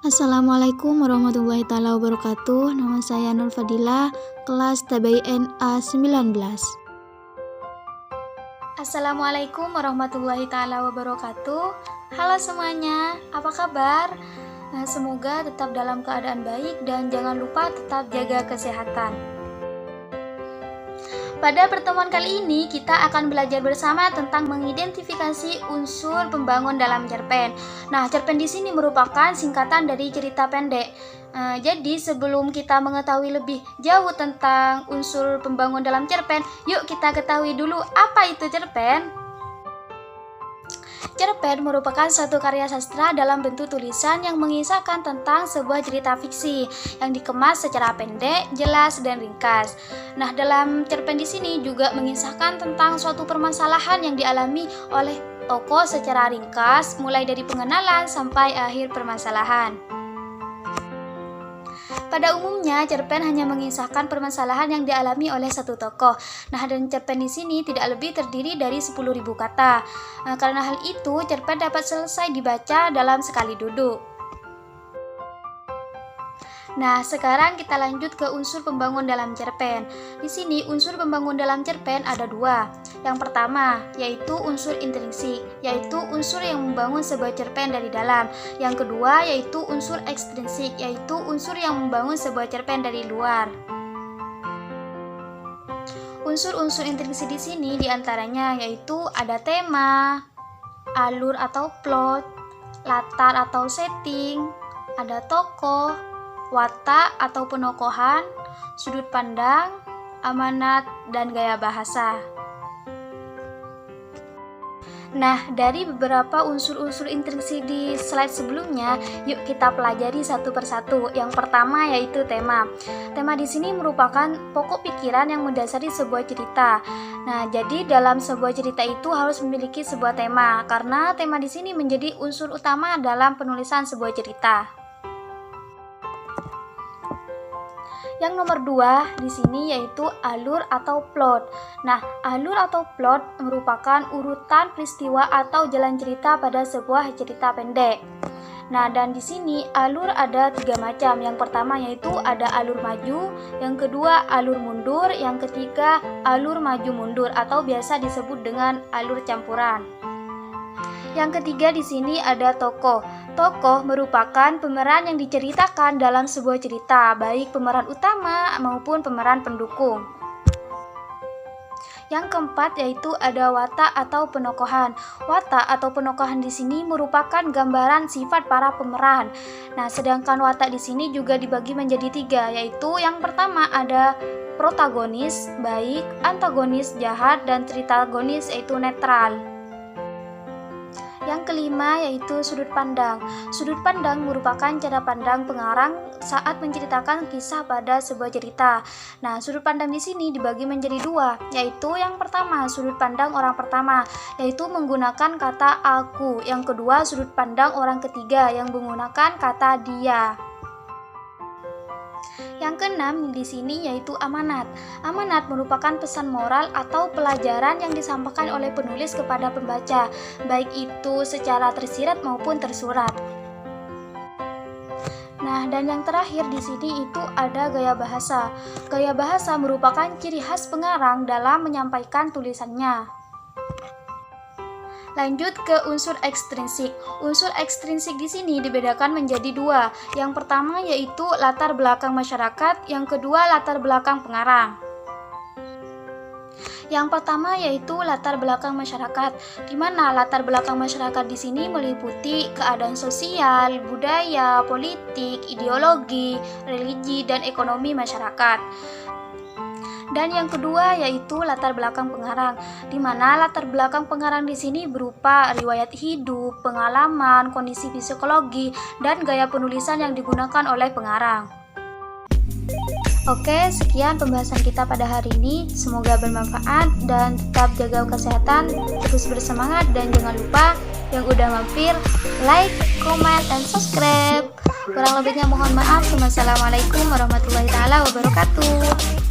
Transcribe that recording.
Assalamualaikum warahmatullahi taala wabarakatuh. Nama saya Nur Fadilah, kelas TBIN A19. Assalamualaikum warahmatullahi taala wabarakatuh. Halo semuanya, apa kabar? Semoga tetap dalam keadaan baik dan jangan lupa tetap jaga kesehatan. Pada pertemuan kali ini kita akan belajar bersama tentang mengidentifikasi unsur pembangun dalam cerpen. Nah, cerpen di sini merupakan singkatan dari cerita pendek. Jadi sebelum kita mengetahui lebih jauh tentang unsur pembangun dalam cerpen, yuk kita ketahui dulu apa itu cerpen. Cerpen merupakan suatu karya sastra dalam bentuk tulisan yang mengisahkan tentang sebuah cerita fiksi yang dikemas secara pendek, jelas, dan ringkas. Nah, dalam cerpen di sini juga mengisahkan tentang suatu permasalahan yang dialami oleh tokoh secara ringkas, mulai dari pengenalan sampai akhir permasalahan. Pada umumnya, cerpen hanya mengisahkan permasalahan yang dialami oleh satu tokoh. Nah, dan cerpen di sini tidak lebih terdiri dari 10.000 kata. Karena hal itu, cerpen dapat selesai dibaca dalam sekali duduk. Nah, sekarang kita lanjut ke unsur pembangun dalam cerpen. Di sini, unsur pembangun dalam cerpen ada dua. Yang pertama, yaitu unsur intrinsik, yaitu unsur yang membangun sebuah cerpen dari dalam. Yang kedua, yaitu unsur ekstrinsik, yaitu unsur yang membangun sebuah cerpen dari luar. Unsur-unsur intrinsik di sini diantaranya yaitu ada tema, alur atau plot, latar atau setting, ada tokoh, watak atau penokohan, sudut pandang, amanat, dan gaya bahasa. Nah, dari beberapa unsur-unsur intrinsik di slide sebelumnya, yuk kita pelajari satu persatu. Yang pertama yaitu tema. Tema di sini merupakan pokok pikiran yang mendasari sebuah cerita. Nah, jadi dalam sebuah cerita itu harus memiliki sebuah tema, karena tema di sini menjadi unsur utama dalam penulisan sebuah cerita. Yang nomor 2 di sini yaitu alur atau plot. Nah, alur atau plot merupakan urutan peristiwa atau jalan cerita pada sebuah cerita pendek. Nah, dan di sini alur ada 3 macam. Yang pertama yaitu ada alur maju, yang kedua alur mundur, yang ketiga alur maju mundur atau biasa disebut dengan alur campuran. Yang ketiga di sini ada tokoh. Tokoh merupakan pemeran yang diceritakan dalam sebuah cerita, baik pemeran utama maupun pemeran pendukung. Yang keempat yaitu ada watak atau penokohan. Watak atau penokohan di sini merupakan gambaran sifat para pemeran. Nah, sedangkan watak di sini juga dibagi menjadi 3, yaitu yang pertama ada protagonis, baik, antagonis, jahat, dan tritagonis yaitu netral. Yang kelima yaitu sudut pandang. Sudut pandang merupakan cara pandang pengarang saat menceritakan kisah pada sebuah cerita. Nah, sudut pandang di sini dibagi menjadi 2, yaitu yang pertama sudut pandang orang pertama, yaitu menggunakan kata aku. Yang kedua sudut pandang orang ketiga yang menggunakan kata dia. Yang keenam di sini yaitu amanat. Amanat merupakan pesan moral atau pelajaran yang disampaikan oleh penulis kepada pembaca, baik itu secara tersirat maupun tersurat. Nah, dan yang terakhir di sini itu ada gaya bahasa. Gaya bahasa merupakan ciri khas pengarang dalam menyampaikan tulisannya. Lanjut ke unsur ekstrinsik. Unsur ekstrinsik di sini dibedakan menjadi 2. Yang pertama yaitu latar belakang masyarakat, yang kedua latar belakang pengarang. Yang pertama yaitu latar belakang masyarakat, di mana latar belakang masyarakat di sini meliputi keadaan sosial, budaya, politik, ideologi, religi, dan ekonomi masyarakat. Dan yang kedua yaitu latar belakang pengarang, di mana latar belakang pengarang di sini berupa riwayat hidup, pengalaman, kondisi psikologi, dan gaya penulisan yang digunakan oleh pengarang. Oke, sekian pembahasan kita pada hari ini. Semoga bermanfaat dan tetap jaga kesehatan, terus bersemangat, dan jangan lupa yang udah mampir like, comment, dan subscribe. Kurang lebihnya mohon maaf. Wassalamualaikum warahmatullahi wabarakatuh.